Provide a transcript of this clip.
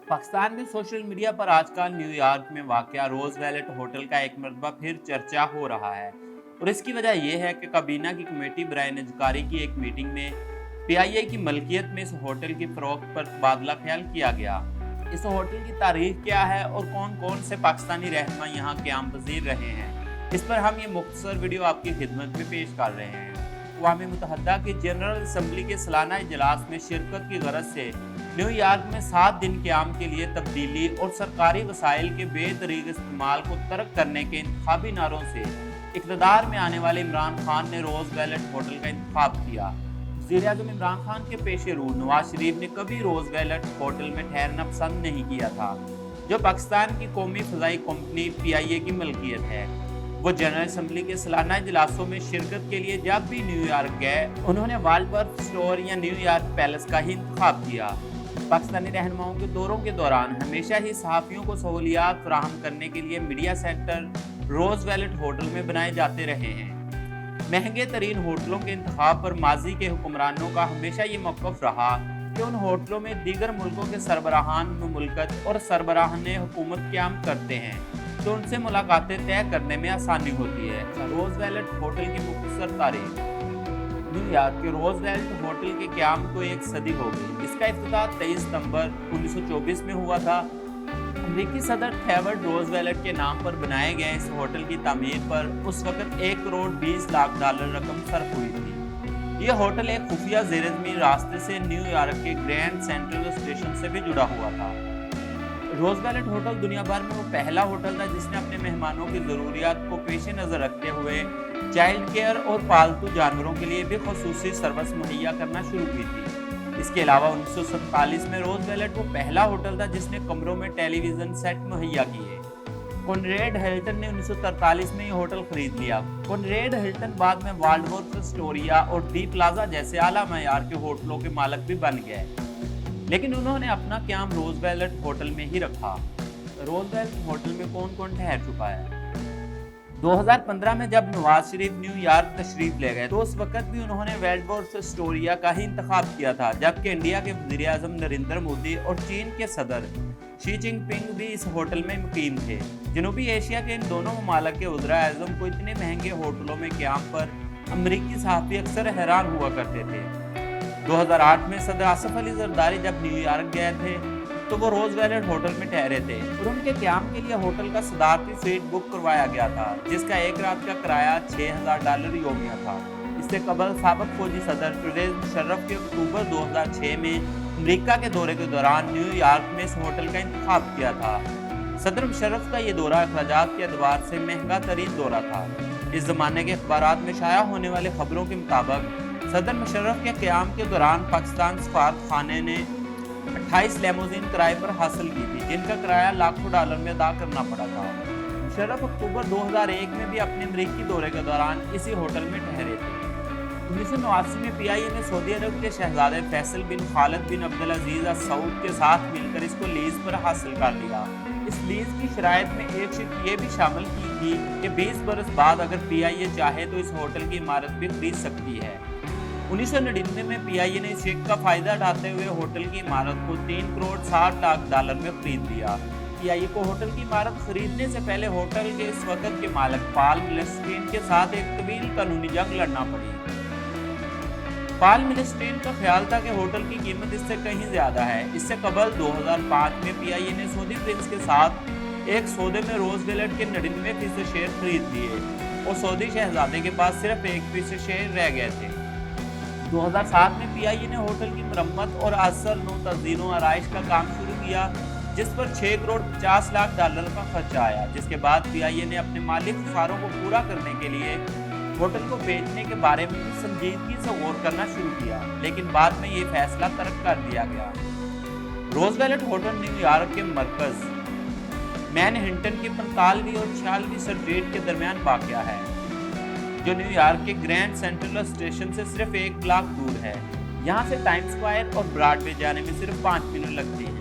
पाकिस्तान में social media पर आजकल न्यूयॉर्क में वाक़या रोज़ वैलेट होटल का एक मरतबा फिर चर्चा हो रहा है। और इसकी वजह यह है कि काबीना की कमेटी बराए निजकारी की एक मीटिंग में पीआईए की मलकियत में इस होटल की फ़रोख्त पर तबादला ख्याल किया गया। इस होटल की तारीख क्या है और कौन कौन से पाकिस्तानी रहनुमा यहाँ क़याम पज़ीर रहे हैं, इस पर हम ये मुख्तसर वीडियो आपकी खिदमत में पेश कर रहे हैं। अक़वाम मुत्तहिदा की जनरल असम्बली के सालाना इजलास में शिरकत की गरज से न्यूयॉर्क में 7 दिन क़याम के लिए तब्दीली और सरकारी वसाइल के बेतरीक़ इस्तेमाल को तर्क करने के इंतखाबी नारों से इक़्तिदार में आने वाले इमरान खान ने रोज़ वैलेट होटल का इंतखाब किया। वज़ीर-ए-आज़म इमरान खान के पेश रू नवाज शरीफ ने कभी रोज़ वैलेट होटल में ठहरना पसंद नहीं किया था, जो पाकिस्तान की कौमी फ़ज़ाई कंपनी पीआईए की मलकियत है। वो जनरल असम्बली के सालाना इजलासों में शिरकत के लिए जब भी न्यूयॉर्क गए, उन्होंने वाल्डवर्थ स्टोर या न्यूयॉर्क पैलेस का ही इंतखाब किया। पाकिस्तानी रहनुमाओं के दौरों के दौरान हमेशा ही सहाफ़ियों को सहूलियात फराहम करने के लिए मीडिया सेंटर रोज़ वैलेट होटल में बनाए जाते रहे हैं। महंगे तरीन होटलों के इंतखाब पर माजी के हुक्मरानों का हमेशा ये मौक़िफ़ रहा कि उन होटलों में दीगर मुल्कों के सरबराहान मुमलकत और सरबराहान हुकूमत क़याम करते हैं, तो उनसे मुलाकातें तय करने में आसानी होती है। रोज़ वैलेट होटल की मुख्तसर तारीख। न्यूयॉर्क के रोज़ वैलेट होटल के क़याम को 1 सदी हो गई। इसका इफ्तिताह 23 सितंबर 1924 में हुआ था। अमरीकी सदर थेवड रोज़ वैलेट के नाम पर बनाए गए इस होटल की तामीर पर उस वक़्त 1 करोड़ 20 लाख डॉलर रकम सर्फ हुई थी। यह होटल एक खुफिया ज़ेर-ए-ज़मीन रास्ते से न्यूयॉर्क के ग्रैंड सेंट्रल स्टेशन से भी जुड़ा हुआ था। रोज़ वैलेट होटल दुनिया भर में वो पहला होटल था जिसने अपने मेहमानों की ज़रूरियात को पेश नज़र रखते हुए चाइल्ड केयर और पालतू जानवरों के लिए भी ख़ुसूसी सर्विस मुहैया करना शुरू की थी। इसके अलावा 1947 में रोज़ वैलेट वो पहला होटल था जिसने कमरों में टेलीविज़न सेट मुहैया किए। कॉनरेड हिल्टन ने 1943 में ये होटल खरीद लिया। कॉनरेड हिल्टन बाद में वाल्डवर्थ एस्टोरिया और दी प्लाजा जैसे आला मयार के होटलों के मालिक भी बन गए, लेकिन उन्होंने अपना क़याम रोज़ वैलेट होटल में ही रखा। रोज़ वैलेट होटल में कौन कौन ठहर चुका है? 2015 में जब नवाज शरीफ न्यूयॉर्क तशरीफ ले गए तो उस वक्त भी उन्होंने वाल्डवर्थ एस्टोरिया का ही इंतखाब किया था, जबकि इंडिया के वज़ीर-ए-आज़म नरेंद्र मोदी और चीन के सदर शी जिनपिंग भी इस होटल में मुकीम थे। जनूबी एशिया के इन दोनों ममालिक के वज़ीर-ए-आज़म को इतने महंगे होटलों में क़याम पर अमरीकी सहाफ़ी अक्सर हैरान हुआ करते थे। 2008 में सदर आसिफ अली ज़रदारी जब न्यूयॉर्क गए थे तो वो रोज़ वैलेट होटल में ठहरे थे और उनके क़याम के लिए होटल का सदारती स्वीट बुक करवाया गया था, जिसका एक रात का किराया $6000 योमिया था। इससे कबल साबिक़ फौजी सदर परवेज़ मुशर्रफ के अक्टूबर 2006 में अमेरिका के दौरे के दौरान न्यूयॉर्क में इस होटल का इंतखाब किया था। सदर मुशर्रफ का ये दौरा अखराजात के एतबार से महंगा तरीन दौरा था। इस ज़माने के अखबारात में शाया होने वाले खबरों के मुताबिक सदर मुशर्रफ के क़याम के दौरान पाकिस्तान सफारत खाने ने 28 लेमोजीन किराए पर हासिल की थी, जिनका किराया लाखों डॉलर में अदा करना पड़ा था। मुशर्रफ अक्टूबर 2001 में भी अपने अमरीकी दौरे के दौरान इसी होटल में ठहरे थे। 1989 में पीआईए ने सऊदी अरब के शहजादे फैसल बिन खालिद बिन अब्दुल अजीज अल सऊद के साथ मिलकर इसको लीज पर हासिल कर लिया। इस लीज की शराइत में एक शर्त ये भी शामिल की थी कि 20 बरस बाद अगर पीआईए चाहे तो इस होटल की इमारत भी खरीद सकती है। 1999 में पीआईए ने इस शर्त का फ़ायदा उठाते हुए होटल की इमारत को 3 करोड़ 60 लाख डॉलर में खरीद लिया। पीआईए को होटल की इमारत खरीदने से पहले होटल के इस वक्त के मालिक पॉल मिलस्टीन के साथ एक तवील कानूनी जंग लड़ना पड़ी। पॉल मिलस्टीन का ख्याल था कि होटल की कीमत इससे कहीं ज़्यादा है। इससे कबल 2005 में पीआईए ने सऊदी प्रिंस के साथ एक सौदे में रोज़ वैलेट के 99% शेयर खरीद लिए और सऊदी शहजादे के पास सिर्फ 1% शेयर रह गए थे। 2007 में पीआईए ने होटल की मरम्मत और असर नो तज़ीन व आराइश का काम शुरू किया, जिस पर 6 करोड़ 50 लाख डॉलर का खर्चा आया। जिसके बाद पीआईए ने अपने माली ख़सारों को पूरा करने के लिए होटल को बेचने के बारे में संजीदगी से गौर करना शुरू किया, लेकिन बाद में ये फैसला तर्क कर दिया गया। रोज़ वैलेट होटल न्यूयॉर्क के मरकज़ मैनहट्टन की 45वीं और 46वीं स्ट्रीट के दरमियान वाक़या है, जो न्यूयॉर्क के ग्रैंड सेंट्रल स्टेशन से सिर्फ 1 ब्लॉक दूर है। यहाँ से टाइम्स स्क्वायर और ब्रॉडवे जाने में सिर्फ 5 मिनट लगते हैं।